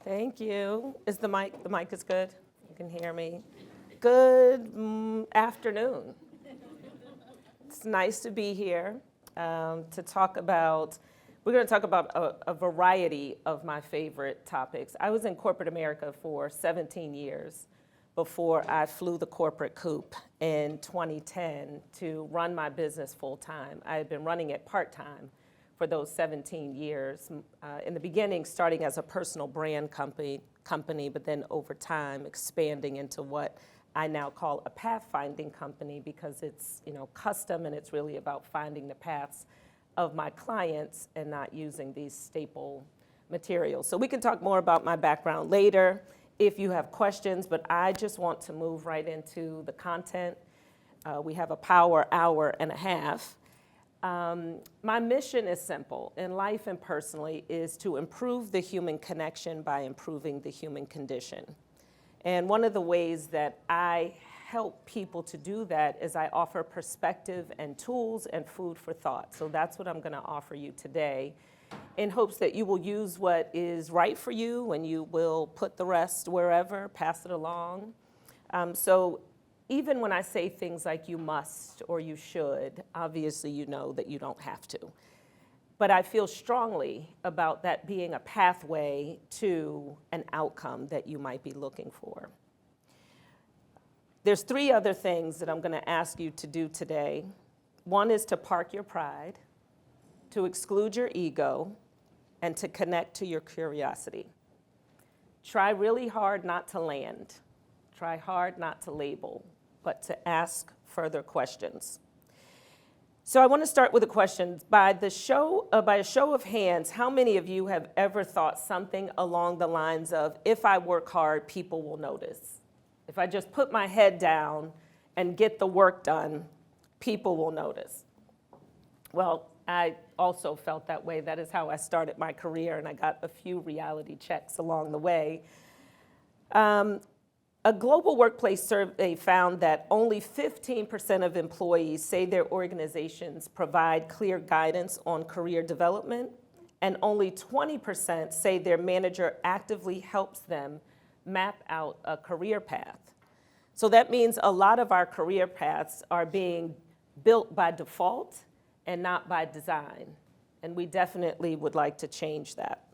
Thank you. Is the mic is good? You can hear me. Good afternoon. It's nice to be here to talk about, we're going to talk about a variety of my favorite topics. I was in corporate America for 17 years before I flew the corporate coop in 2010 to run my business full time. I had been running it part time for those 17 years. In the beginning, starting as a personal brand company, but then over time expanding into what I now call a pathfinding company because it's custom and it's really about finding the paths of my clients and not using these staple materials. So we can talk more about my background later if you have questions, but I just want to move right into the content. We have a power hour and a half. My mission is simple, in life and personally, is to improve the human connection by improving the human condition. And one of the ways that I help people to do that is I offer perspective and tools and food for thought. So that's what I'm going to offer you today, in hopes that you will use what is right for you and you will put the rest wherever, pass it along. So even when I say things like you must or you should, obviously you know that you don't have to. But I feel strongly about that being a pathway to an outcome that you might be looking for. There's three other things that I'm going to ask you to do today. One is to park your pride, to exclude your ego, and to connect to your curiosity. Try really hard not to land. Try hard not to label, but to ask further questions. So I want to start with a question. By a show of hands, how many of you have ever thought something along the lines of, if I work hard, people will notice? If I just put my head down and get the work done, people will notice. Well, I also felt that way. That is how I started my career, and I got a few reality checks along the way. A global workplace survey found that only 15% of employees say their organizations provide clear guidance on career development, and only 20% say their manager actively helps them map out a career path. So that means a lot of our career paths are being built by default and not by design, and we definitely would like to change that.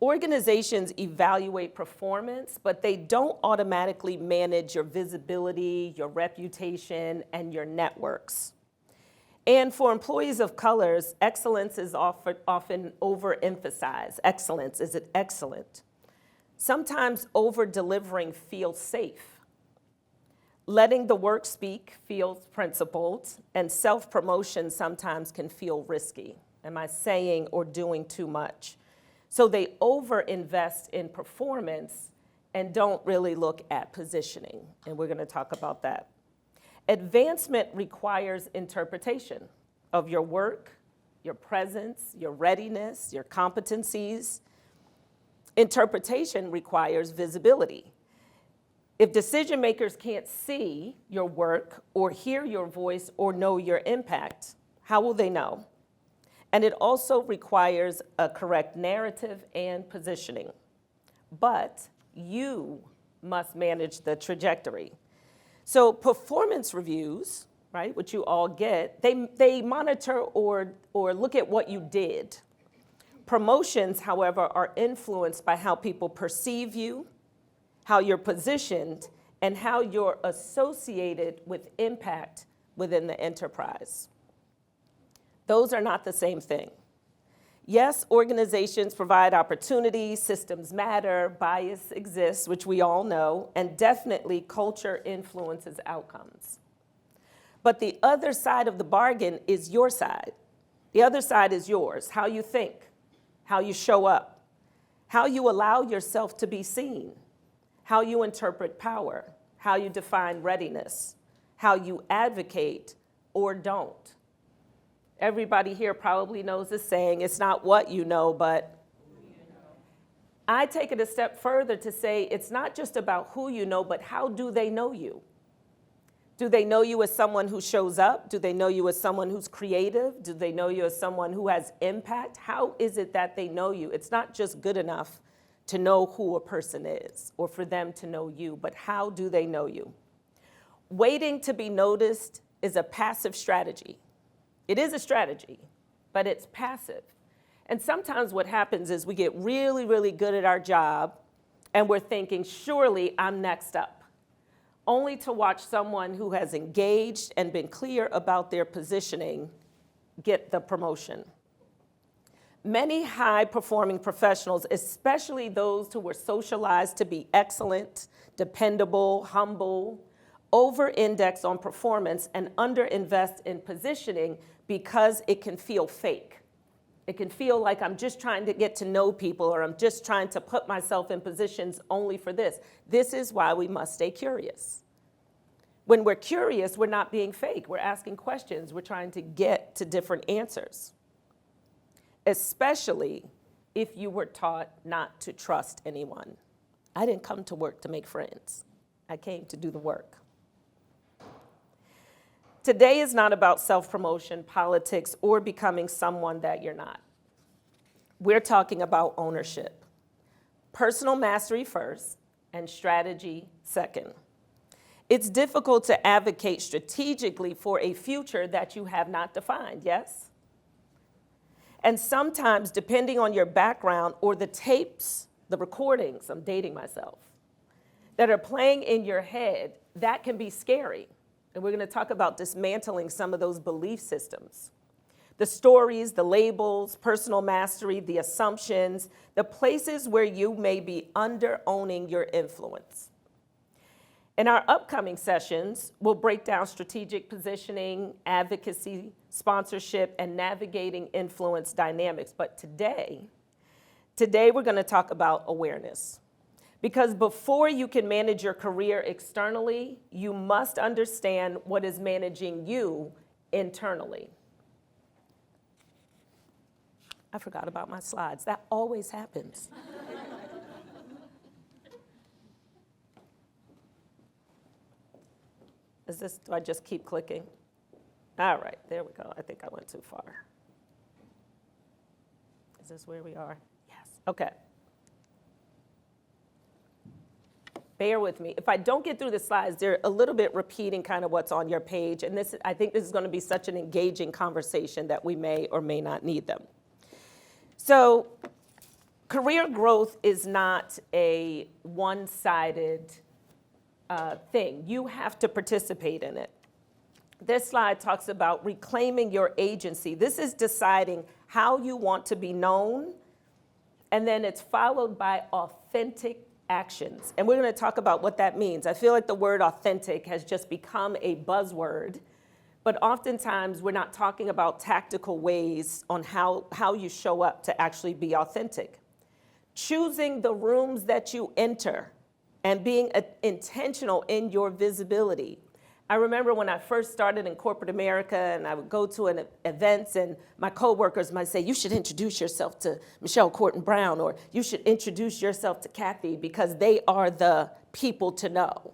Organizations evaluate performance, but they don't automatically manage your visibility, your reputation, and your networks. And for employees of colors, excellence is often overemphasized. Excellence, is it excellent? Sometimes over-delivering feels safe. Letting the work speak feels principled, and self-promotion sometimes can feel risky. Am I saying or doing too much? So they over-invest in performance and don't really look at positioning, and we're going to talk about that. Advancement requires interpretation of your work, your presence, your readiness, your competencies. Interpretation requires visibility. If decision makers can't see your work or hear your voice or know your impact, how will they know? And it also requires a correct narrative and positioning. But you must manage the trajectory. So performance reviews, right, which you all get, they monitor or look at what you did. Promotions, however, are influenced by how people perceive you, how you're positioned, and how you're associated with impact within the enterprise. Those are not the same thing. Yes, organizations provide opportunities, systems matter, bias exists, which we all know, and definitely culture influences outcomes. But the other side of the bargain is your side. The other side is yours, how you think, how you show up, how you allow yourself to be seen, how you interpret power, how you define readiness, how you advocate or don't. Everybody here probably knows the saying, it's not what you know, but I take it a step further to say it's not just about who you know, but how do they know you? Do they know you as someone who shows up? Do they know you as someone who's creative? Do they know you as someone who has impact? How is it that they know you? It's not just good enough to know who a person is or for them to know you, but how do they know you? Waiting to be noticed is a passive strategy. It is a strategy, but it's passive. And sometimes what happens is we get really, really good at our job and we're thinking, surely I'm next up, only to watch someone who has engaged and been clear about their positioning get the promotion. Many high-performing professionals, especially those who were socialized to be excellent, dependable, humble, over-index on performance and under-invest in positioning because it can feel fake. It can feel like I'm just trying to get to know people or I'm just trying to put myself in positions only for this. This is why we must stay curious. When we're curious, we're not being fake. We're asking questions. We're trying to get to different answers, especially if you were taught not to trust anyone. I didn't come to work to make friends. I came to do the work. Today is not about self-promotion, politics, or becoming someone that you're not. We're talking about ownership. Personal mastery first, and strategy second. It's difficult to advocate strategically for a future that you have not defined, yes? And sometimes, depending on your background or the tapes, the recordings, I'm dating myself, that are playing in your head, that can be scary. And we're going to talk about dismantling some of those belief systems. The stories, the labels, personal mastery, the assumptions, the places where you may be under-owning your influence. In our upcoming sessions, we'll break down strategic positioning, advocacy, sponsorship, and navigating influence dynamics. But today we're going to talk about awareness. Because before you can manage your career externally, you must understand what is managing you internally. I forgot about my slides. That always happens. Do I just keep clicking? All right, there we go. I think I went too far. Is this where we are? Yes, okay. Bear with me. If I don't get through the slides, they're a little bit repeating kind of what's on your page, and I think this is going to be such an engaging conversation that we may or may not need them. So, career growth is not a one-sided thing. You have to participate in it. This slide talks about reclaiming your agency. This is deciding how you want to be known, and then it's followed by authentic actions. And we're going to talk about what that means. I feel like the word authentic has just become a buzzword, but oftentimes we're not talking about tactical ways on how you show up to actually be authentic. Choosing the rooms that you enter and being intentional in your visibility. I remember when I first started in corporate America and I would go to an events and my coworkers might say, you should introduce yourself to Michelle Corton Brown, or you should introduce yourself to Kathy because they are the people to know.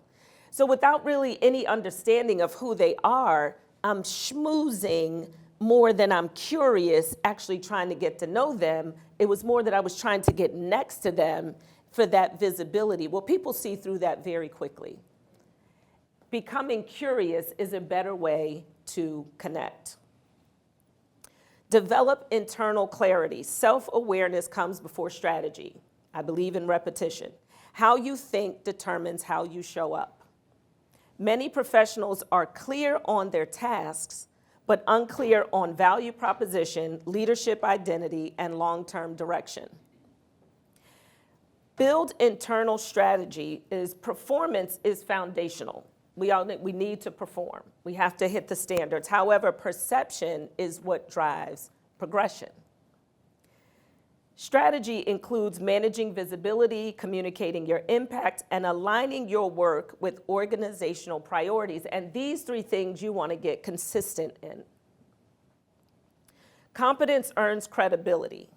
So without really any understanding of who they are, I'm schmoozing more than I'm curious, actually trying to get to know them. It was more that I was trying to get next to them for that visibility. Well, people see through that very quickly. Becoming curious is a better way to connect. Develop internal clarity. Self-awareness comes before strategy. I believe in repetition. How you think determines how you show up. Many professionals are clear on their tasks, but unclear on value proposition, leadership identity, and long-term direction. Build internal strategy. Performance is foundational. We need to perform. We have to hit the standards. However, perception is what drives progression. Strategy includes managing visibility, communicating your impact, and aligning your work with organizational priorities. And these three things you want to get consistent in. Competence earns credibility,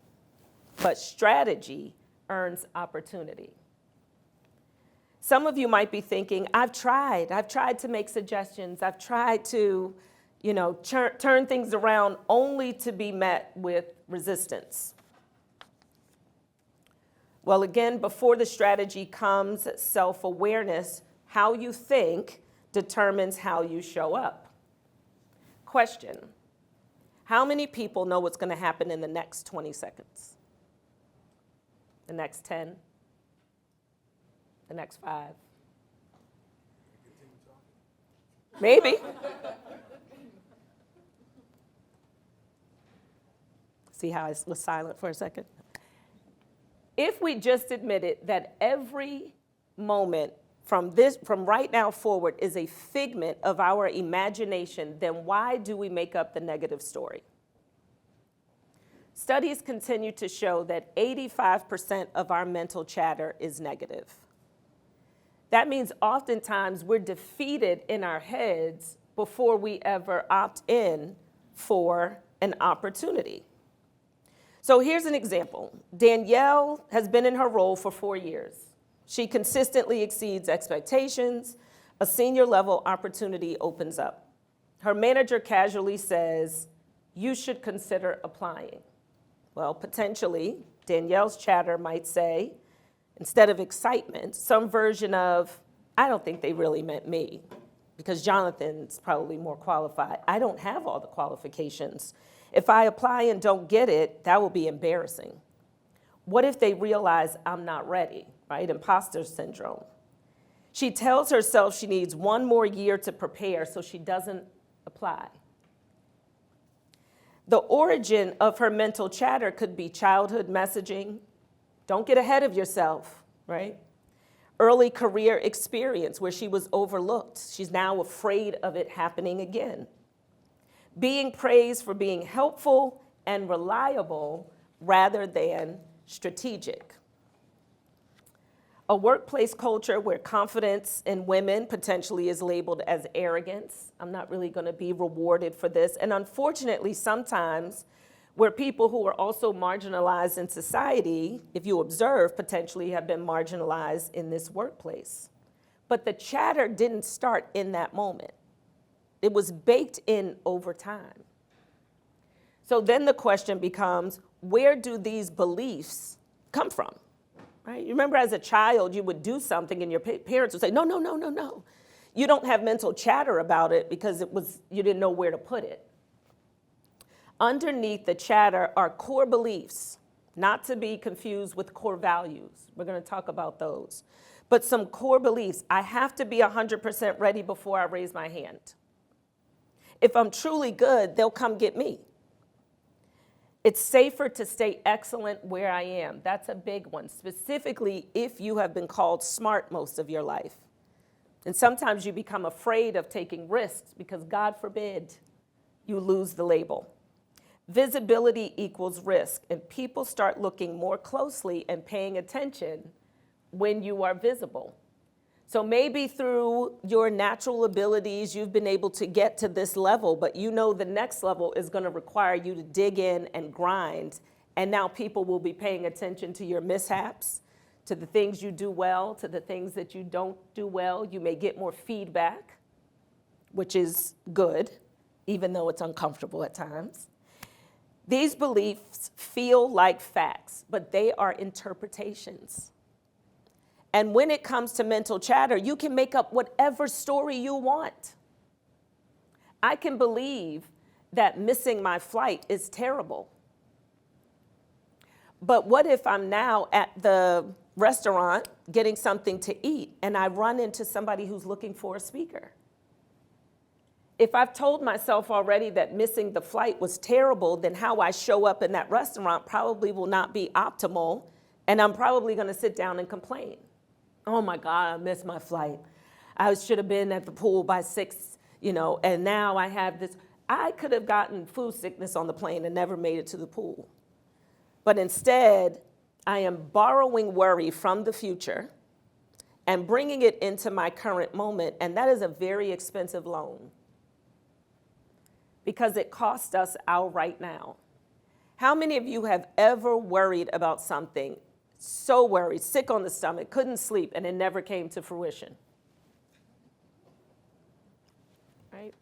but strategy earns opportunity. Some of you might be thinking, I've tried to make suggestions. I've tried to, turn things around only to be met with resistance. Well, again, before the strategy comes self-awareness. How you think determines how you show up. Question: how many people know what's going to happen in the next 20 seconds? The next 10? The next 5? Maybe. See how I was silent for a second? If we just admitted that every moment from right now forward is a figment of our imagination, then why do we make up the negative story? Studies continue to show that 85% of our mental chatter is negative. That means oftentimes we're defeated in our heads before we ever opt in for an opportunity. So here's an example. Danielle has been in her role for 4 years. She consistently exceeds expectations. A senior level opportunity opens up. Her manager casually says, "You should consider applying." Well, potentially, Danielle's chatter might say, instead of excitement, some version of, "I don't think they really meant me, because Jonathan's probably more qualified. I don't have all the qualifications. If I apply and don't get it, that will be embarrassing. What if they realize I'm not ready?" Right? Imposter syndrome. She tells herself she needs 1 more year to prepare, so she doesn't apply. The origin of her mental chatter could be childhood messaging. Don't get ahead of yourself, right? Early career experience where she was overlooked. She's now afraid of it happening again. Being praised for being helpful and reliable rather than strategic. A workplace culture where confidence in women potentially is labeled as arrogance. I'm not really going to be rewarded for this. And unfortunately, sometimes where people who are also marginalized in society, if you observe, potentially have been marginalized in this workplace. But the chatter didn't start in that moment. It was baked in over time. So then the question becomes, where do these beliefs come from? Right? You remember as a child, you would do something and your parents would say, no, no, no, no, no. You don't have mental chatter about it because you didn't know where to put it. Underneath the chatter are core beliefs, not to be confused with core values. We're going to talk about those. But some core beliefs. I have to be 100% ready before I raise my hand. If I'm truly good, they'll come get me. It's safer to stay excellent where I am. That's a big one, specifically if you have been called smart most of your life. And sometimes you become afraid of taking risks because, God forbid, you lose the label. Visibility equals risk, and people start looking more closely and paying attention when you are visible. So maybe through your natural abilities, you've been able to get to this level, but you know the next level is going to require you to dig in and grind. And now people will be paying attention to your mishaps, to the things you do well, to the things that you don't do well. You may get more feedback, which is good, even though it's uncomfortable at times. These beliefs feel like facts, but they are interpretations. And when it comes to mental chatter, you can make up whatever story you want. I can believe that missing my flight is terrible. But what if I'm now at the restaurant getting something to eat and I run into somebody who's looking for a speaker? If I've told myself already that missing the flight was terrible, then how I show up in that restaurant probably will not be optimal, and I'm probably going to sit down and complain. Oh my God, I missed my flight. I should have been at the pool by 6, and now I have this. I could have gotten food sickness on the plane and never made it to the pool. But instead, I am borrowing worry from the future and bringing it into my current moment, and that is a very expensive loan because it costs us our right now. How many of you have ever worried about something? So worried, sick on the stomach, couldn't sleep, and it never came to fruition. Right?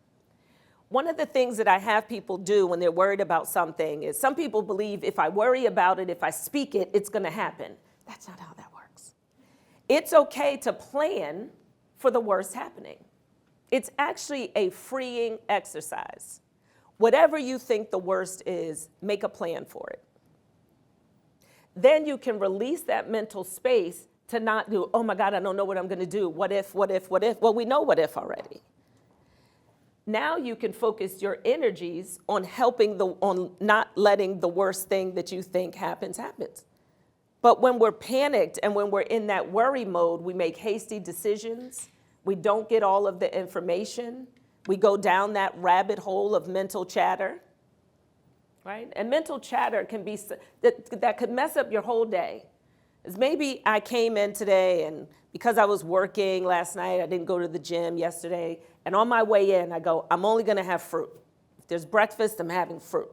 One of the things that I have people do when they're worried about something is some people believe if I worry about it, if I speak it, it's going to happen. That's not how that works. It's okay to plan for the worst happening. It's actually a freeing exercise. Whatever you think the worst is, make a plan for it. Then you can release that mental space to not do, oh my God, I don't know what I'm going to do. What if, what if, what if? Well, we know what if already. Now you can focus your energies on on not letting the worst thing that you think happens. But when we're panicked and when we're in that worry mode, we make hasty decisions. We don't get all of the information. We go down that rabbit hole of mental chatter, right? And mental chatter can be, that could mess up your whole day. As maybe I came in today and because I was working last night, I didn't go to the gym yesterday. And on my way in, I go, I'm only gonna have fruit. If there's breakfast, I'm having fruit.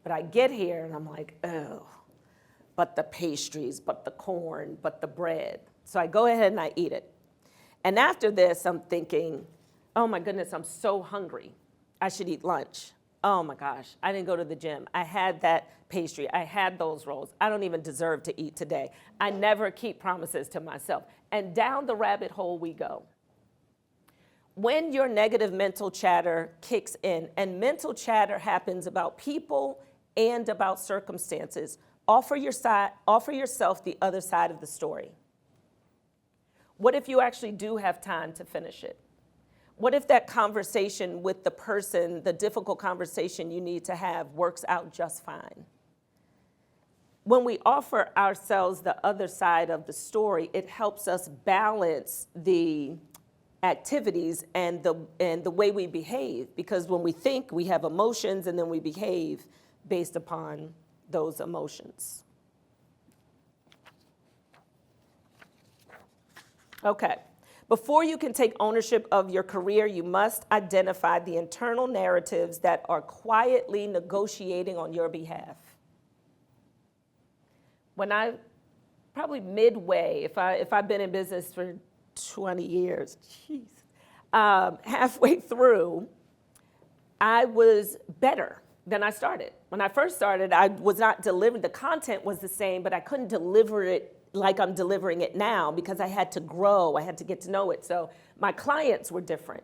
But I get here and I'm like, oh, but the pastries, but the corn, but the bread. So I go ahead and I eat it. And after this, I'm thinking, oh my goodness, I'm so hungry. I should eat lunch. Oh my gosh, I didn't go to the gym. I had that pastry. I had those rolls. I don't even deserve to eat today. I never keep promises to myself. And down the rabbit hole we go. When your negative mental chatter kicks in, and mental chatter happens about people and about circumstances, offer yourself the other side of the story. What if you actually do have time to finish it? What if that conversation with the person, the difficult conversation you need to have, works out just fine? When we offer ourselves the other side of the story, it helps us balance the activities and the way we behave. Because when we think, we have emotions, and then we behave based upon those emotions. Okay. Before you can take ownership of your career, you must identify the internal narratives that are quietly negotiating on your behalf. Probably midway, if I've been in business for 20 years, halfway through, I was better than I started. When I first started, I was not delivering, the content was the same, but I couldn't deliver it like I'm delivering it now because I had to grow, I had to get to know it. So my clients were different.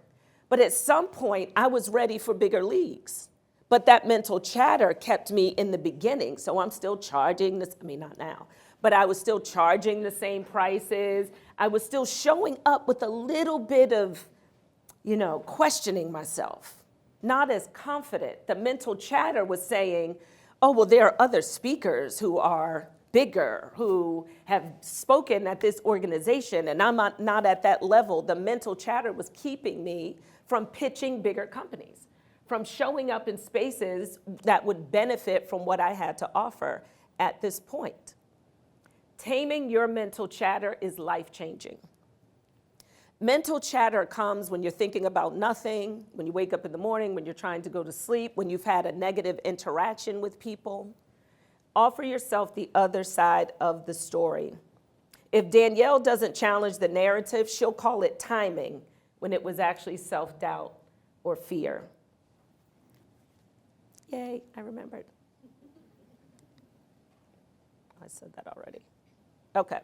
But at some point, I was ready for bigger leagues. But that mental chatter kept me in the beginning. So I'm still charging this, not now, but I was still charging the same prices. I was still showing up with a little bit of, questioning myself, not as confident. The mental chatter was saying, oh, well, there are other speakers who are bigger, who have spoken at this organization, and I'm not at that level. The mental chatter was keeping me from pitching bigger companies, from showing up in spaces that would benefit from what I had to offer at this point. Taming your mental chatter is life-changing. Mental chatter comes when you're thinking about nothing, when you wake up in the morning, when you're trying to go to sleep, when you've had a negative interaction with people. Offer yourself the other side of the story. If Danielle doesn't challenge the narrative, she'll call it timing when it was actually self-doubt or fear. Yay, I remembered. I said that already. Okay.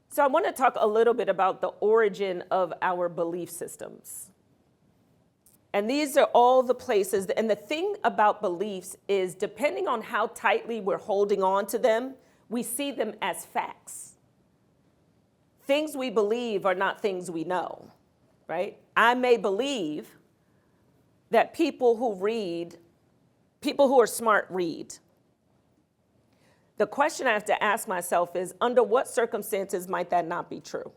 So I want to talk a little bit about the origin of our belief systems. And these are all the places, and the thing about beliefs is depending on how tightly we're holding on to them, we see them as facts. Things we believe are not things we know, right? I may believe that people who are smart read. The question I have to ask myself is, under what circumstances might that not be true?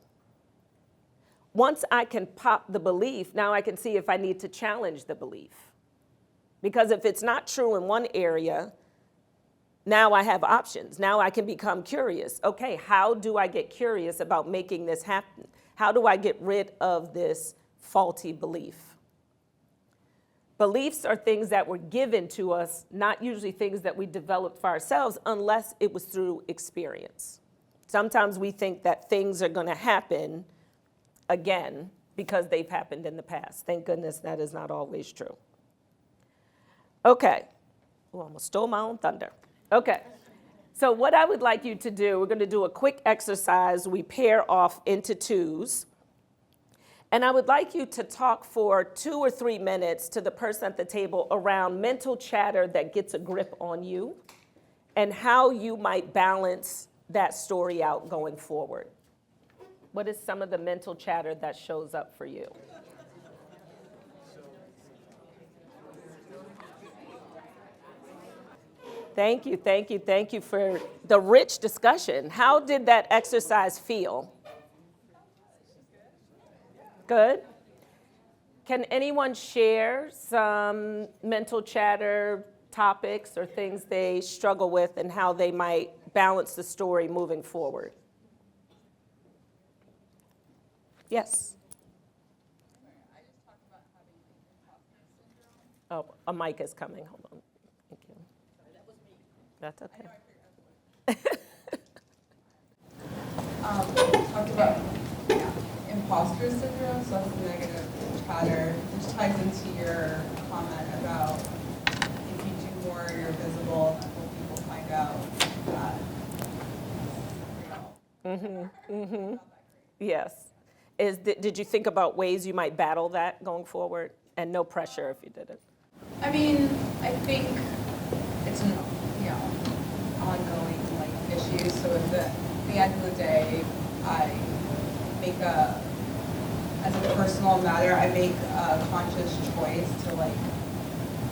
Once I can pop the belief, now I can see if I need to challenge the belief. Because if it's not true in one area, now I have options. Now I can become curious. Okay, how do I get curious about making this happen? How do I get rid of this faulty belief? Beliefs are things that were given to us, not usually things that we developed for ourselves unless it was through experience. Sometimes we think that things are going to happen again because they've happened in the past. Thank goodness that is not always true. Okay. Oh, I almost stole my own thunder. Okay. So what I would like you to do, we're going to do a quick exercise. We pair off into twos. And I would like you to talk for 2 or 3 minutes to the person at the table around mental chatter that gets a grip on you and how you might balance that story out going forward. What is some of the mental chatter that shows up for you? Thank you, thank you, thank you for the rich discussion. How did that exercise feel? Good? Can anyone share some mental chatter topics or things they struggle with and how they might balance the story moving forward? Yes? Oh, a mic is coming. Hold on. Thank you. That's okay. Talked about imposter syndrome, so that's the negative chatter, which ties into your comment about if you do more, you're visible, and when people find out that it's real. Yes. Did you think about ways you might battle that going forward? And no pressure if you didn't. I mean, I think it's an ongoing issue. So at the end of the day, I make as a personal matter, I make a conscious choice to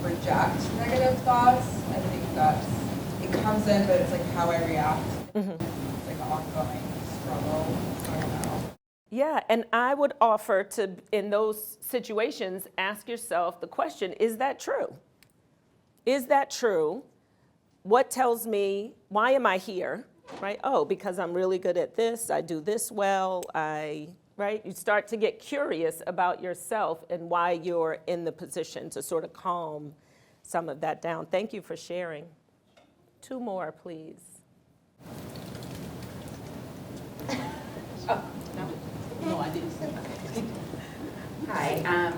reject negative thoughts. I think it comes in, but it's how I react. It's an ongoing struggle. So I don't know. Yeah, and I would offer to, in those situations, ask yourself the question, is that true? Is that true? What tells me, why am I here, right? Oh, because I'm really good at this, I do this well, right? You start to get curious about yourself and why you're in the position to sort of calm some of that down. Thank you for sharing. 2 more, please. Oh, no, I didn't. Hi,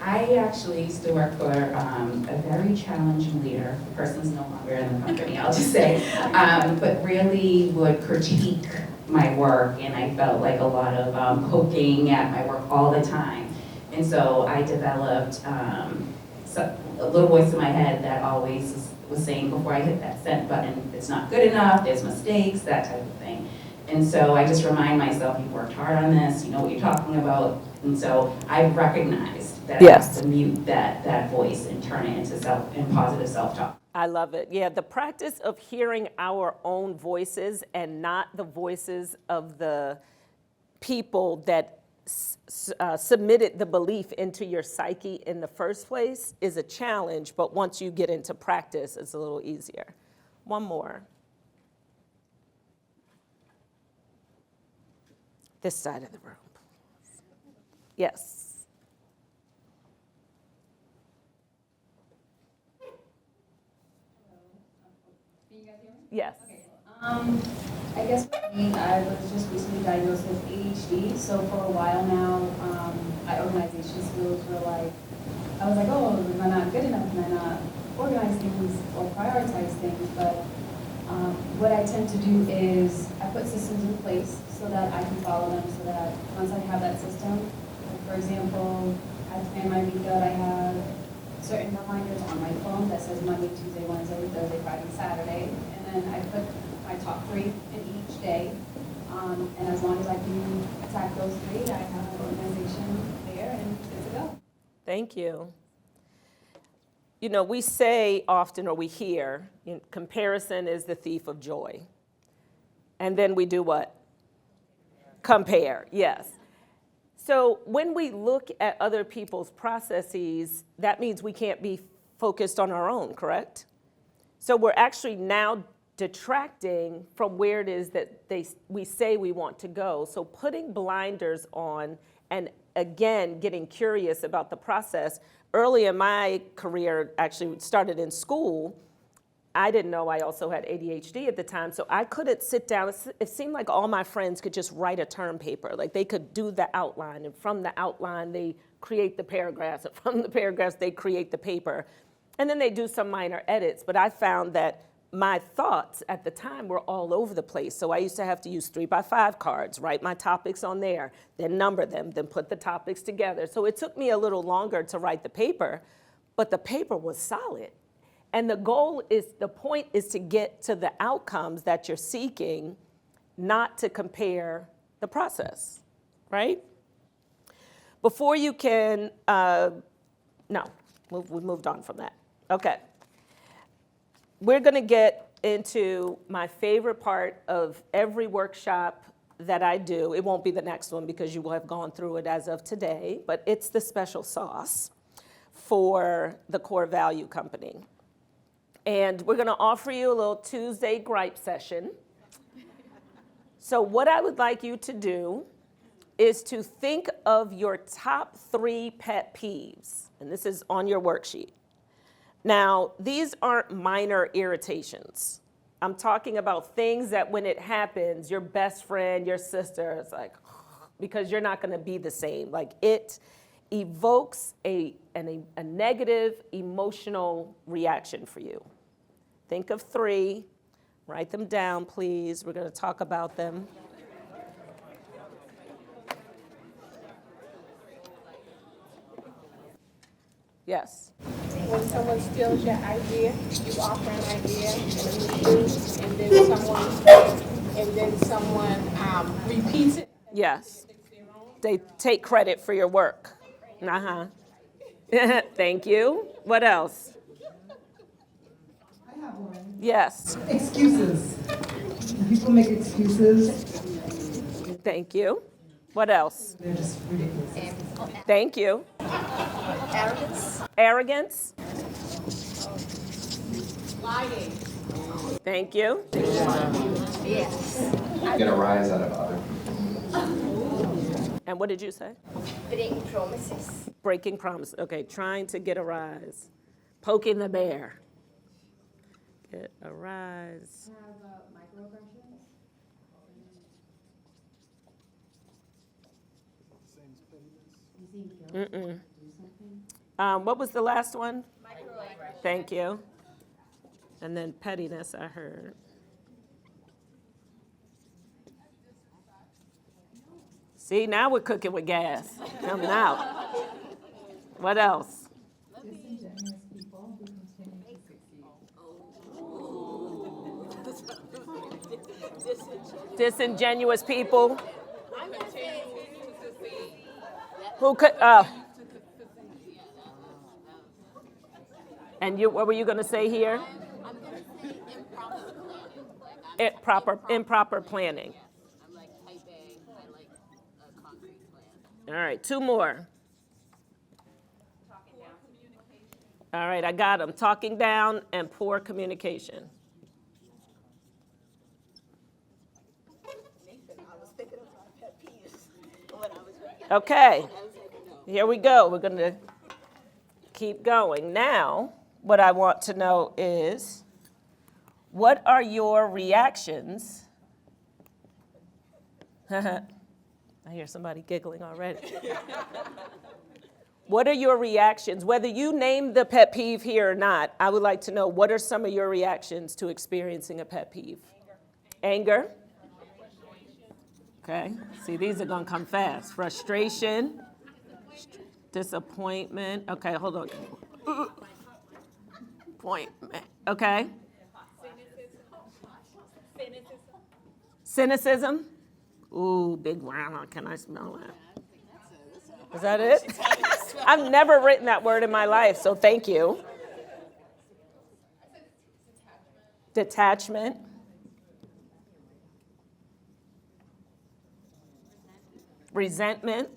I actually used to work for a very challenging leader. The person's no longer in the company, I'll just say, but really would critique my work, and I felt like a lot of poking at my work all the time. And so I developed a little voice in my head that always was saying before I hit that send button, it's not good enough, there's mistakes, that type of thing. And so I just remind myself, you've worked hard on this, you know what you're talking about. And so I've recognized that I have to mute that voice and turn it into positive self-talk. I love it. Yeah, the practice of hearing our own voices and not the voices of the people that submitted the belief into your psyche in the first place is a challenge, but once you get into practice, it's a little easier. 1 more. This side of the room. Yes. Can you guys hear me? Yes. Okay. I guess for me, I was just recently diagnosed with ADHD. So for a while now, my organization skills were I was like, oh, am I not good enough? Am I not organize things or prioritize things? But what I tend to do is I put systems in place so that I can follow them, so that once I have that system, for example, I plan my week out, I have certain reminders on my phone that says Monday, Tuesday, Wednesday, Thursday, Friday, Saturday, and then I put my top 3 in each day, and as long as I can attack those 3, I have an organization there and good to go. Thank you. You know, we say often, or we hear, comparison is the thief of joy. And then we do what? Compare, yes. So when we look at other people's processes, that means we can't be focused on our own, correct? So we're actually now detracting from where it is that we say we want to go. So putting blinders on and again, getting curious about the process. Early in my career, actually started in school, I didn't know I also had ADHD at the time, so I couldn't sit down. It seemed like all my friends could just write a term paper. Like they could do the outline, and from the outline, they create the paragraphs, and from the paragraphs, they create the paper. And then they do some minor edits, but I found that my thoughts at the time were all over the place. So I used to have to use 3x5 cards, write my topics on there, then number them, then put the topics together. So it took me a little longer to write the paper, but the paper was solid. And the point is to get to the outcomes that you're seeking, not to compare the process, right? Before you can, we moved on from that. Okay. We're going to get into my favorite part of every workshop that I do. It won't be the next one because you will have gone through it as of today, but it's the special sauce for the core value company. And we're going to offer you a little Tuesday gripe session. So what I would like you to do is to think of your top 3 pet peeves. And this is on your worksheet. Now, these aren't minor irritations. I'm talking about things that when it happens, your best friend, your sister is like, because you're not going to be the same. Like it evokes a negative emotional reaction for you. Think of 3. Write them down, please. We're going to talk about them. Yes. When someone steals your idea, you offer an idea in a meeting, and then someone repeats it. Yes. They take credit for your work. Uh-huh. Thank you. What else? I have one. Yes. Excuses. People make excuses. Thank you. What else? They're just ridiculous. Thank you. Arrogance. Arrogance. Lying. Thank you. Yes. Get a rise out of other people. And what did you say? Breaking promises. Breaking promise. Okay, trying to get a rise. Poking the bear. Get a rise. Microaggressions? Mm-mm. What was the last one? Thank you. And then pettiness, I heard. See, now we're cooking with gas. Coming out. What else? Disingenuous people who continue to succeed. Disingenuous people. Who could, and you, what were you going to say here? I'm going to say improper planning. Improper planning. I'm like type A. I like a concrete plan. All right, 2 more. All right, I got them. Talking down and poor communication. I was thinking of my pet peeves when I was reading. Okay, here we go. We're going to keep going. Now, what I want to know is, what are your reactions? I hear somebody giggling already. What are your reactions? Whether you name the pet peeve here or not, I would like to know, what are some of your reactions to experiencing a pet peeve? Anger. Okay, see, these are going to come fast. Frustration. Disappointment. Okay, hold on. Appointment. Okay. Cynicism. Ooh, big wow. Can I smell that? Is that it? I've never written that word in my life, so thank you. Detachment. Resentment.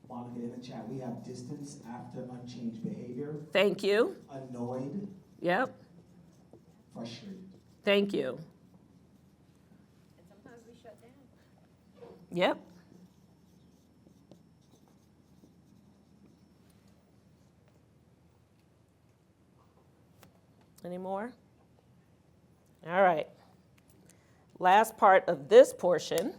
Monica, in the chat, we have distance after unchanged behavior, Thank you. annoyed, Yep. frustrated. Thank you. And sometimes we shut down. Yep. Any more? All right. Last part of this portion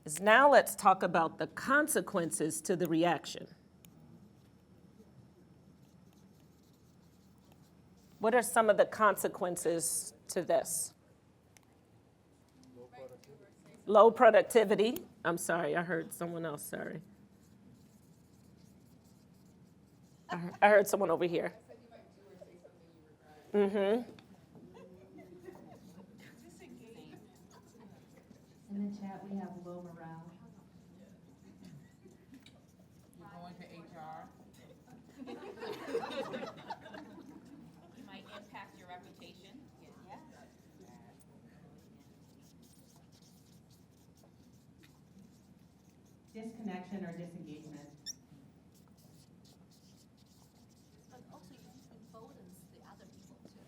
is now let's talk about the consequences to the reaction. What are some of the consequences to this? Low productivity. I'm sorry, I heard someone else, sorry. I heard someone over here. Mm-hmm. In the chat, we have low morale. You're going to HR. Might impact your reputation. Yeah. Disconnection or disengagement. But also it emboldens the other people too.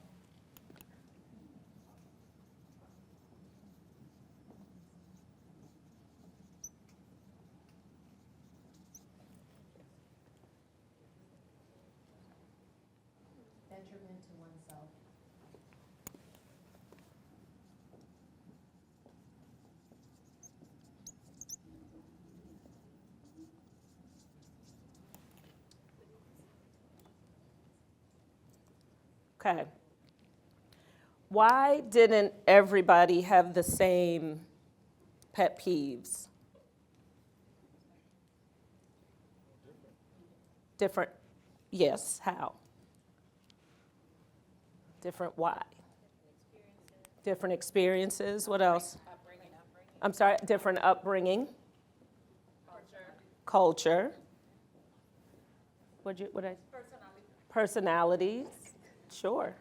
Detriment to oneself. Okay. Why didn't everybody have the same pet peeves? Different, yes, how? Different why? Different experiences, what else? I'm sorry, different upbringing. Culture. Personalities, sure.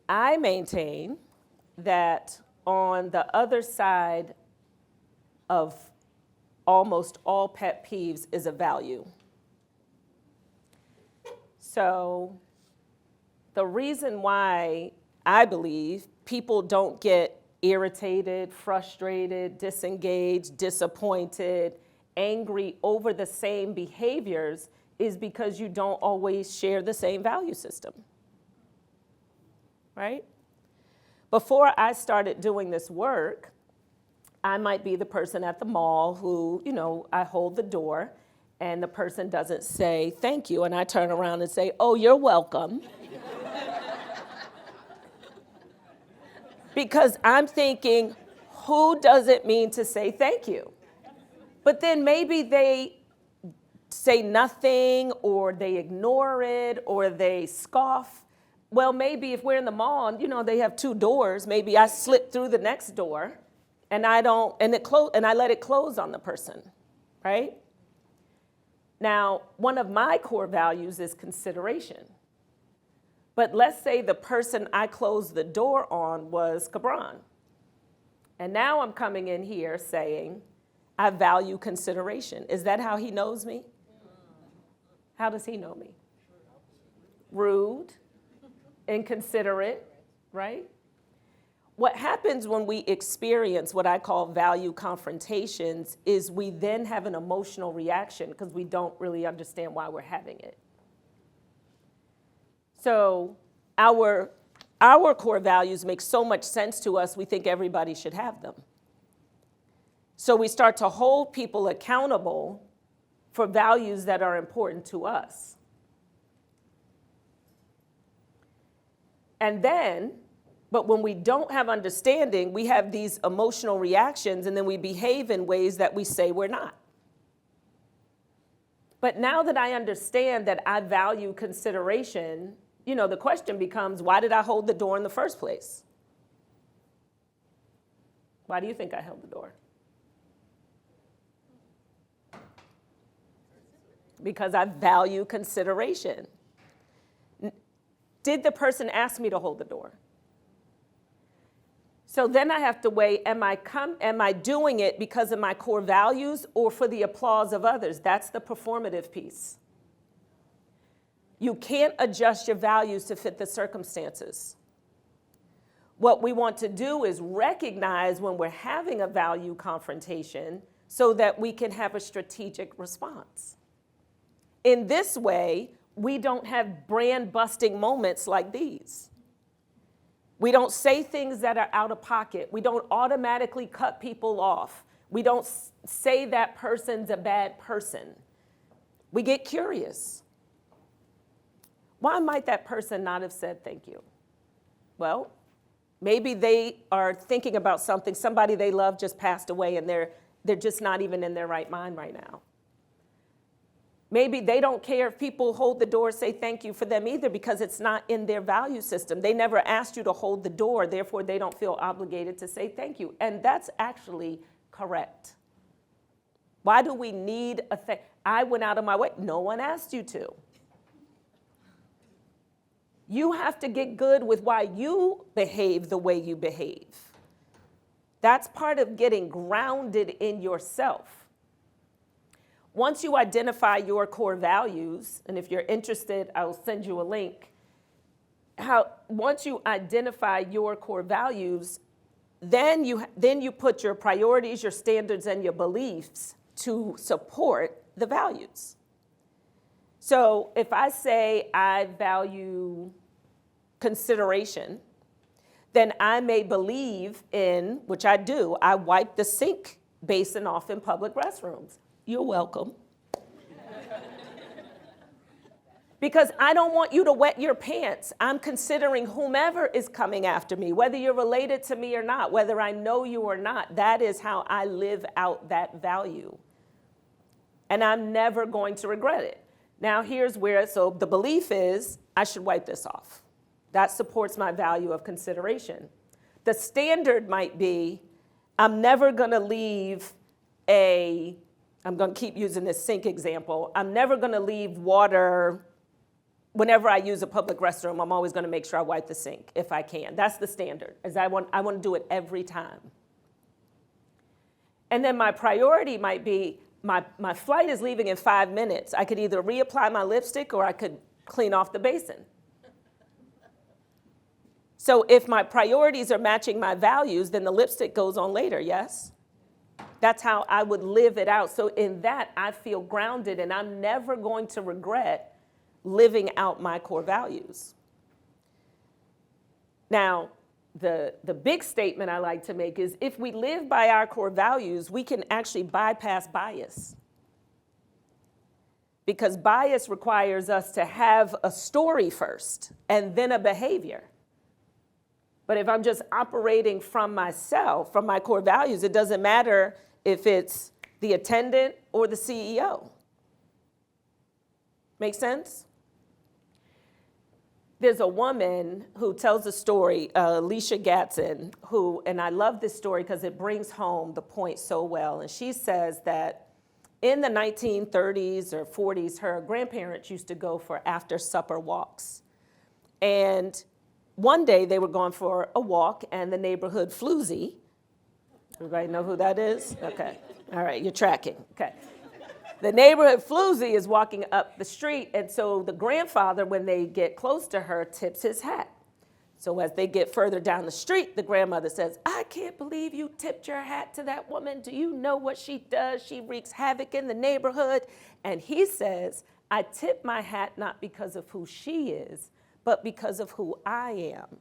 I maintain that on the other side of almost all pet peeves is a value. So the reason why I believe people don't get irritated, frustrated, disengaged, disappointed, angry over the same behaviors is because you don't always share the same value system, right? Before I started doing this work, I might be the person at the mall who, I hold the door and the person doesn't say thank you, and I turn around and say, oh, you're welcome. Because I'm thinking, who does it mean to say thank you? But then maybe they say nothing, or they ignore it, or they scoff. Well, maybe if we're in the mall, they have two doors, maybe I slip through the next door and I let it close on the person, right? Now, one of my core values is consideration. But let's say the person I closed the door on was Cabron. And now I'm coming in here saying, I value consideration. Is that how he knows me? How does he know me? Rude, inconsiderate, right? What happens when we experience what I call value confrontations is we then have an emotional reaction because we don't really understand why we're having it. So our core values make so much sense to us, we think everybody should have them. So we start to hold people accountable for values that are important to us. And then, but when we don't have understanding, we have these emotional reactions and then we behave in ways that we say we're not. But now that I understand that I value consideration, the question becomes, why did I hold the door in the first place? Why do you think I held the door? Because I value consideration. Did the person ask me to hold the door? So then I have to weigh, am I doing it because of my core values or for the applause of others? That's the performative piece. You can't adjust your values to fit the circumstances. What we want to do is recognize when we're having a value confrontation so that we can have a strategic response. In this way, we don't have brand-busting moments like these. We don't say things that are out of pocket. We don't automatically cut people off. We don't say that person's a bad person. We get curious. Why might that person not have said thank you? Well, maybe they are thinking about something, somebody they love just passed away and they're just not even in their right mind right now. Maybe they don't care if people hold the door, say thank you for them either, because it's not in their value system. They never asked you to hold the door, therefore they don't feel obligated to say thank you. And that's actually correct. Why do we need a thing? I went out of my way. No one asked you to. You have to get good with why you behave the way you behave. That's part of getting grounded in yourself. Once you identify your core values, and if you're interested, I'll send you a link. Once you identify your core values, then you put your priorities, your standards, and your beliefs to support the values. So if I say I value consideration, then I may believe in, which I do, I wipe the sink basin off in public restrooms. You're welcome. Because I don't want you to wet your pants. I'm considering whomever is coming after me, whether you're related to me or not, whether I know you or not. That is how I live out that value. And I'm never going to regret it. Now here's where, so the belief is I should wipe this off. That supports my value of consideration. The standard might be I'm never going to leave I'm going to keep using this sink example. I'm never going to leave water. Whenever I use a public restroom, I'm always going to make sure I wipe the sink if I can. That's the standard, is I want to do it every time. And then my priority might be my flight is leaving in 5 minutes. I could either reapply my lipstick or I could clean off the basin. So if my priorities are matching my values, then the lipstick goes on later, yes? That's how I would live it out. So in that, I feel grounded, and I'm never going to regret living out my core values. Now, the big statement I like to make is if we live by our core values, we can actually bypass bias. Because bias requires us to have a story first and then a behavior. But if I'm just operating from myself, from my core values, it doesn't matter if it's the attendant or the CEO. Make sense? There's a woman who tells a story, Alicia Gatson, and I love this story because it brings home the point so well. And she says that in the 1930s or 40s, her grandparents used to go for after-supper walks. And one day they were going for a walk, and the neighborhood floozy. Everybody know who that is? Okay. All right, you're tracking. Okay. The neighborhood floozy is walking up the street, and so the grandfather, when they get close to her, tips his hat. So as they get further down the street, the grandmother says, I can't believe you tipped your hat to that woman. Do you know what she does? She wreaks havoc in the neighborhood. And he says, I tip my hat not because of who she is, but because of who I am.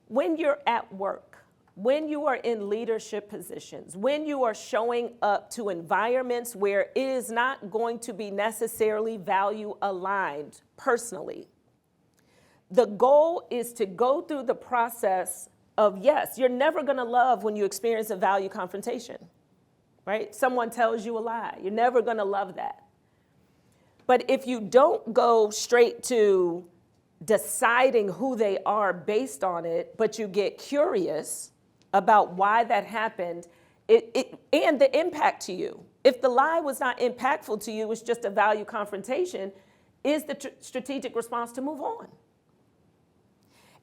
When you're at work, when you are in leadership positions, when you are showing up to environments where it is not going to be necessarily value aligned personally, the goal is to go through the process of, yes, you're never going to love when you experience a value confrontation, right? Someone tells you a lie. You're never going to love that. But if you don't go straight to deciding who they are based on it, but you get curious about why that happened, and the impact to you. If the lie was not impactful to you, it's just a value confrontation, is the strategic response to move on.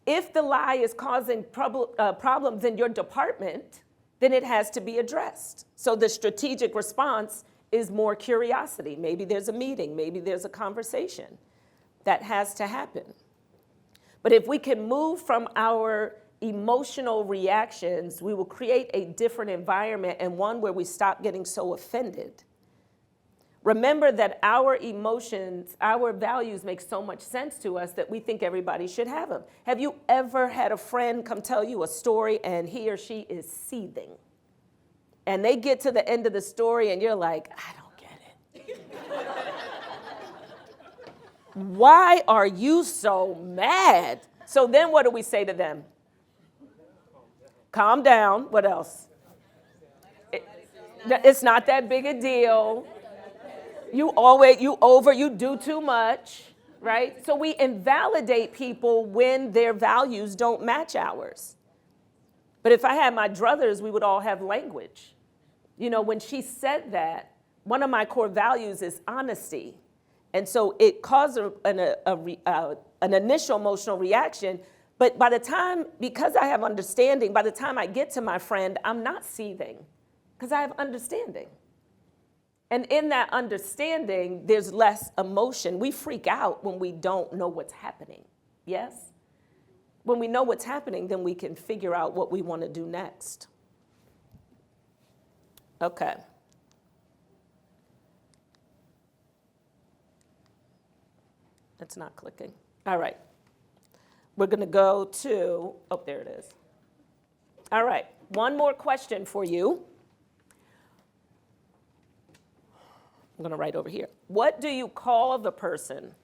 If the lie is causing problems in your department, then it has to be addressed. So the strategic response is more curiosity. Maybe there's a meeting, maybe there's a conversation that has to happen. But if we can move from our emotional reactions, we will create a different environment, and one where we stop getting so offended. Remember that our emotions, our values make so much sense to us that we think everybody should have them. Have you ever had a friend come tell you a story and he or she is seething? And they get to the end of the story and you're like, I don't get it. Why are you so mad? So then what do we say to them? Calm down. What else? It's not that big a deal. You do too much, right? So we invalidate people when their values don't match ours. But if I had my druthers, we would all have language. You know, when she said that, one of my core values is honesty. And so it caused an initial emotional reaction. But by the time, because I have understanding, by the time I get to my friend, I'm not seething because I have understanding. And in that understanding, there's less emotion. We freak out when we don't know what's happening. Yes? When we know what's happening, then we can figure out what we want to do next. Okay. It's not clicking. All right. We're going to go to, oh, there it is. All right. One more question for you. I'm going to write over here. What do you call the person?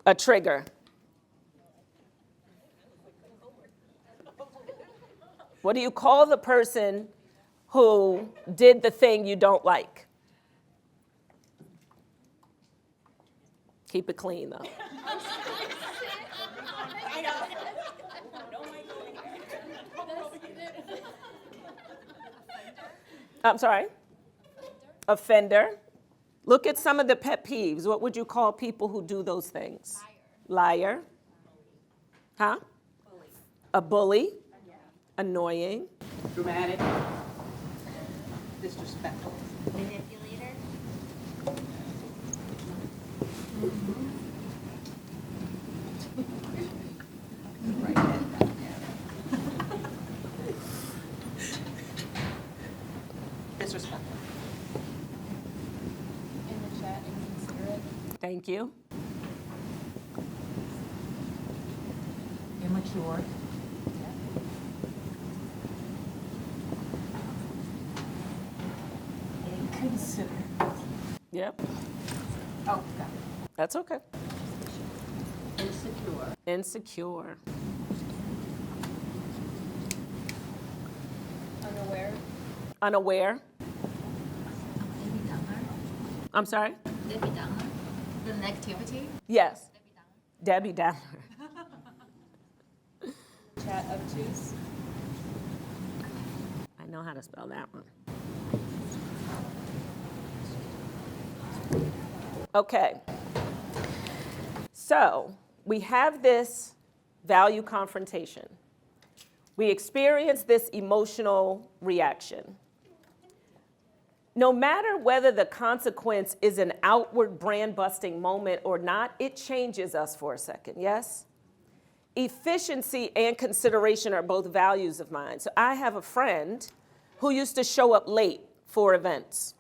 A trigger. What do you call the person who did the thing you don't like? Keep it clean, though. I'm sorry? Offender. Look at some of the pet peeves. What would you call people who do those things? Liar. Huh? Bully. A bully. Annoying. Dramatic. Disrespectful. Manipulator. Write that down. Disrespectful. In the chat, inconsiderate. Thank you. Immature. Inconsiderate. Yep. Oh, got it. That's okay. Insecure. Insecure. Unaware. Unaware. Debbie Downer. I'm sorry? Debbie Downer. The negativity. Yes. Debbie Downer. Debbie Downer. Chat, obtuse. I know how to spell that one. Okay. So we have this value confrontation. We experience this emotional reaction. No matter whether the consequence is an outward brand-busting moment or not, it changes us for a second, yes? Efficiency and consideration are both values of mine. So I have a friend who used to show up late for events.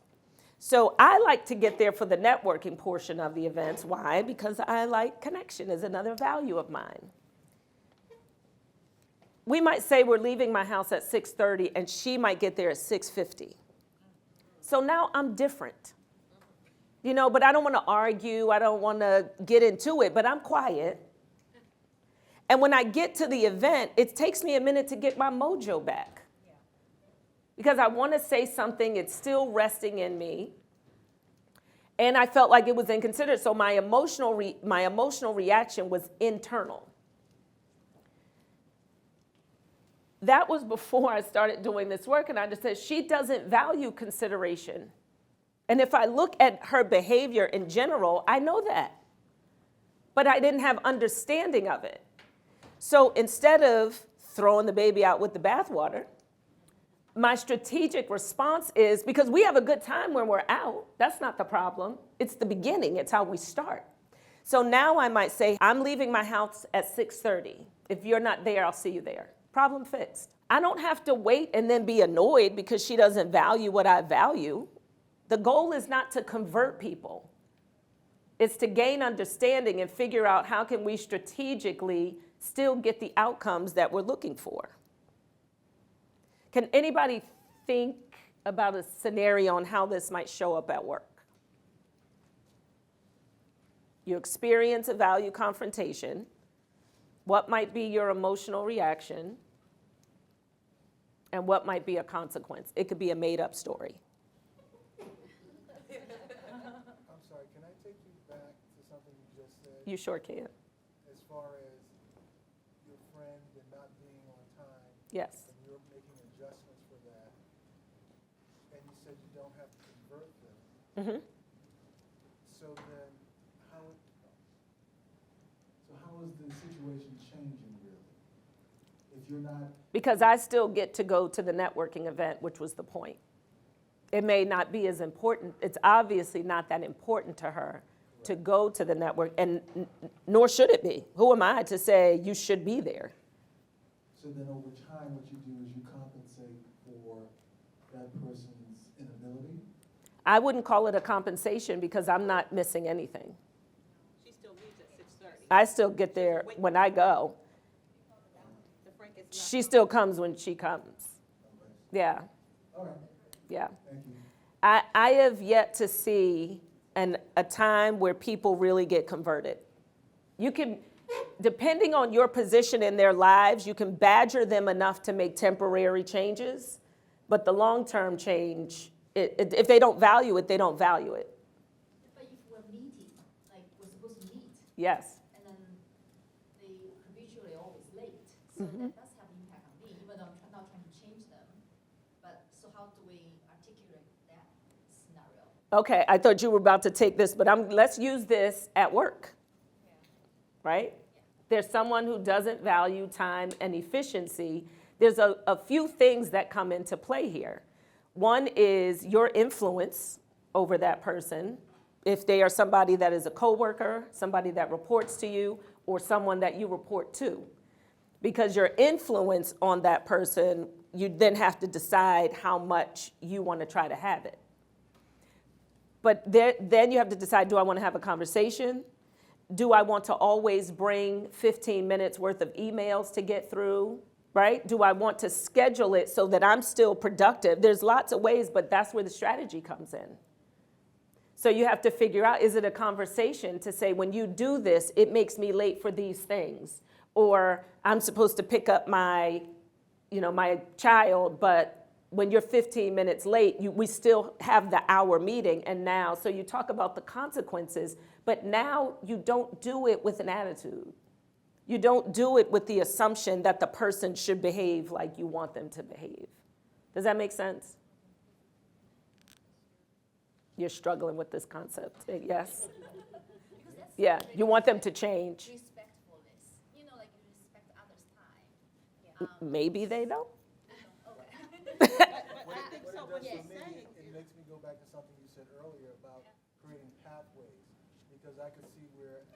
So I like to get there for the networking portion of the events. Why? Because I like connection is another value of mine. We might say we're leaving my house at 6:30 and she might get there at 6:50. So now I'm different. You know, but I don't want to argue. I don't want to get into it, but I'm quiet. And when I get to the event, it takes me a minute to get my mojo back. Because I want to say something, it's still resting in me. And I felt like it was inconsiderate. So my emotional reaction was internal. That was before I started doing this work, and I just said, she doesn't value consideration. And if I look at her behavior in general, I know that. But I didn't have understanding of it. So instead of throwing the baby out with the bathwater, my strategic response is, because we have a good time when we're out, that's not the problem. It's the beginning, it's how we start. So now I might say, I'm leaving my house at 6:30. If you're not there, I'll see you there. Problem fixed. I don't have to wait and then be annoyed because she doesn't value what I value. The goal is not to convert people. It's to gain understanding and figure out how can we strategically still get the outcomes that we're looking for. Can anybody think about a scenario on how this might show up at work? You experience a value confrontation. What might be your emotional reaction? And what might be a consequence? It could be a made-up story. I'm sorry, can I take you back to something you just said? You sure can. As far as your friend and not being on time, Yes. and you're making adjustments for that, and you said you don't have to convert them. Mm-hmm. So then, how is the situation changing really? If you're not, Because I still get to go to the networking event, which was the point. It may not be as important. It's obviously not that important to her to go to the network, and nor should it be. Who am I to say you should be there? so then over time, what you do is you compensate for that person's inability? I wouldn't call it a compensation because I'm not missing anything. She still leaves at 6:30. I still get there when I go. The Frank is not. She still comes when she comes. Yeah, All right, yeah. thank you. I have yet to see a time where people really get converted. You can, depending on your position in their lives, you can badger them enough to make temporary changes, but the long-term change, if they don't value it, they don't value it. But if we're meeting, like we're supposed to meet, Yes. and then they habitually always late, so that does have an impact on me, even though I'm not trying to change them. But so how do we articulate that scenario? Okay, I thought you were about to take this, but let's use this at work, right? There's someone who doesn't value time and efficiency. There's a few things that come into play here. One is your influence over that person. If they are somebody that is a coworker, somebody that reports to you, or someone that you report to. Because your influence on that person, you then have to decide how much you want to try to have it. But then you have to decide, do I want to have a conversation? Do I want to always bring 15 minutes worth of emails to get through, right? Do I want to schedule it so that I'm still productive? There's lots of ways, but that's where the strategy comes in. So you have to figure out, is it a conversation to say, when you do this, it makes me late for these things? Or I'm supposed to pick up my child, but when you're 15 minutes late, we still have the hour meeting, and now, so you talk about the consequences, but now you don't do it with an attitude. You don't do it with the assumption that the person should behave like you want them to behave. Does that make sense? You're struggling with this concept, yes? Because that's Yeah, you want them to change. respectfulness. Like you respect others' time. Maybe they don't. What it does for me, it makes me go back to something you said earlier about creating pathways, because I could see where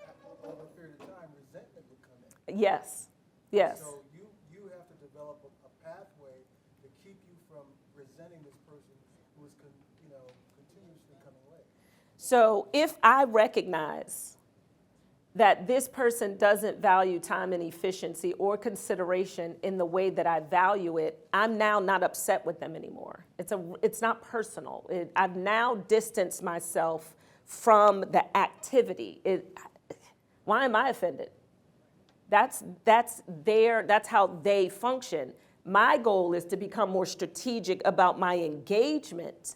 over a period of time, resentment would come in. Yes, yes. So you have to develop a pathway to keep you from resenting this person who is continuously coming late. So if I recognize that this person doesn't value time and efficiency or consideration in the way that I value it, I'm now not upset with them anymore. It's not personal. I've now distanced myself from the activity. Why am I offended? That's how they function. My goal is to become more strategic about my engagement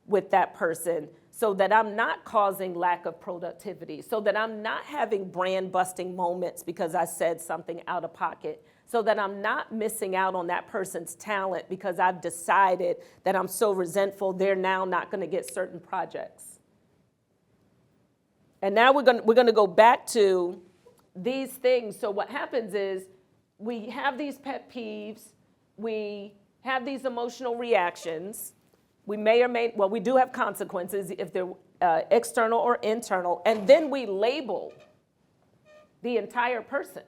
with that person, so that I'm not causing lack of productivity, so that I'm not having brand busting moments because I said something out of pocket, so that I'm not missing out on that person's talent because I've decided that I'm so resentful they're now not going to get certain projects. And now we're going to go back to these things. So what happens is we have these pet peeves, we have these emotional reactions. We may or may, well, we do have consequences if they're external or internal, and then we label the entire person.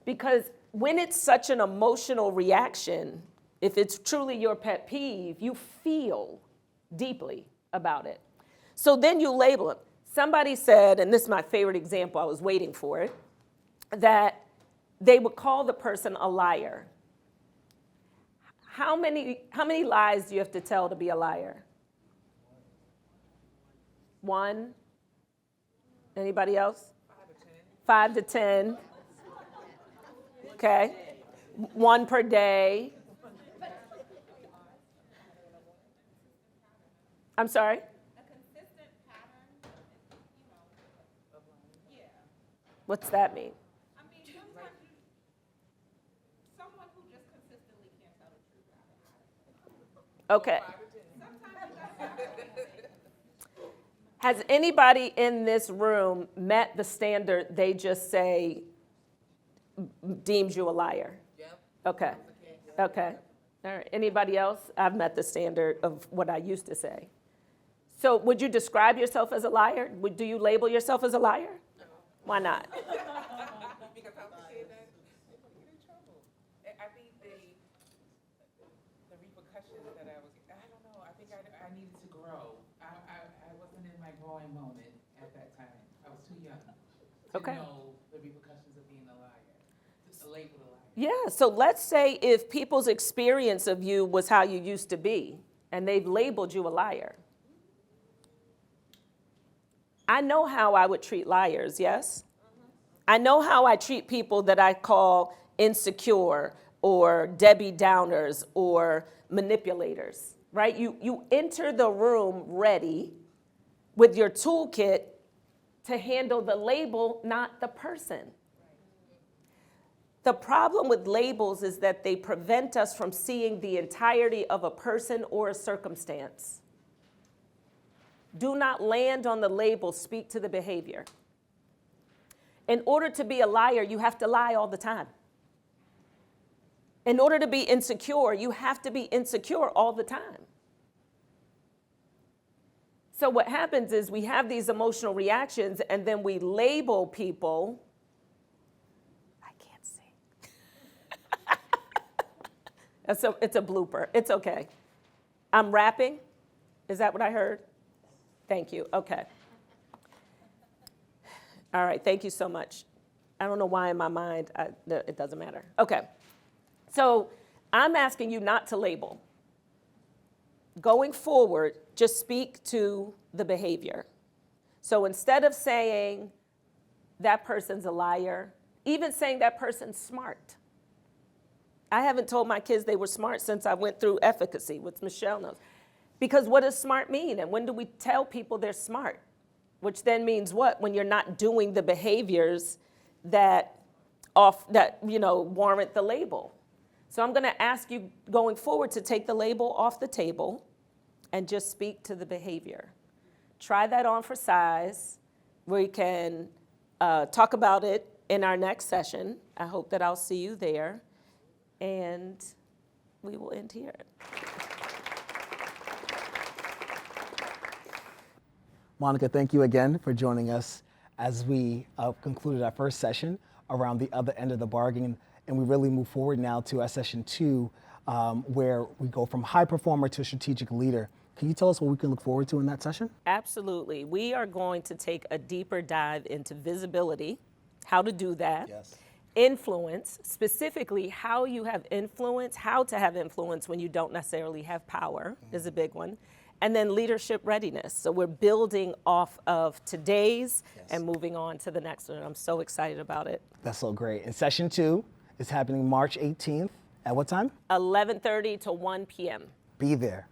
Because when it's such an emotional reaction, if it's truly your pet peeve, you feel deeply about it. So then you label it. Somebody said, and this is my favorite example, I was waiting for it, that they would call the person a liar. How many lies do you have to tell to be a liar? One? Anybody else? 5 to 10. Okay. 1 per day. I'm sorry? A consistent pattern, yeah. What's that mean? I mean, sometimes someone who just consistently can't tell the truth. Okay. Has anybody in this room met the standard they just say deems you a liar? Yep. Okay. Okay. All right. Anybody else? I've met the standard of what I used to say. So would you describe yourself as a liar? Do you label yourself as a liar? No. Why not? Because I'm scared that I'm gonna get in trouble. I think the repercussions that I don't know, I think I needed to grow. I wasn't in my growing moment at that time. I was too young to know the repercussions of being a liar, to label a liar. Yeah, so let's say if people's experience of you was how you used to be, and they've labeled you a liar. I know how I would treat liars, yes? I know how I treat people that I call insecure or Debbie Downers or manipulators, right? You enter the room ready with your toolkit to handle the label, not the person. The problem with labels is that they prevent us from seeing the entirety of a person or a circumstance. Do not land on the label, speak to the behavior. In order to be a liar, you have to lie all the time. In order to be insecure, you have to be insecure all the time. So what happens is we have these emotional reactions and then we label people. I can't sing. It's a blooper. It's okay. I'm rapping. Is that what I heard? Thank you. Okay. All right. Thank you so much. I don't know why in my mind, it doesn't matter. Okay. So I'm asking you not to label. Going forward, just speak to the behavior. So instead of saying that person's a liar, even saying that person's smart. I haven't told my kids they were smart since I went through efficacy, which Michelle knows. Because what does smart mean? And when do we tell people they're smart? Which then means what? When you're not doing the behaviors that warrant the label. So I'm going to ask you going forward to take the label off the table and just speak to the behavior. Try that on for size. We can talk about it in our next session. I hope that I'll see you there. And we will end here. Monica, thank you again for joining us as we concluded our first session around the other end of the bargain. And we really move forward now to our session 2, where we go from high performer to strategic leader. Can you tell us what we can look forward to in that session? Absolutely. We are going to take a deeper dive into visibility, how to do that. Yes. Influence, specifically how you have influence, how to have influence when you don't necessarily have power is a big one. And then leadership readiness. So we're building off of today's and moving on to the next one. I'm so excited about it. That's so great. And session 2 is happening March 18th. At what time? 11:30 to 1 p.m. Be there.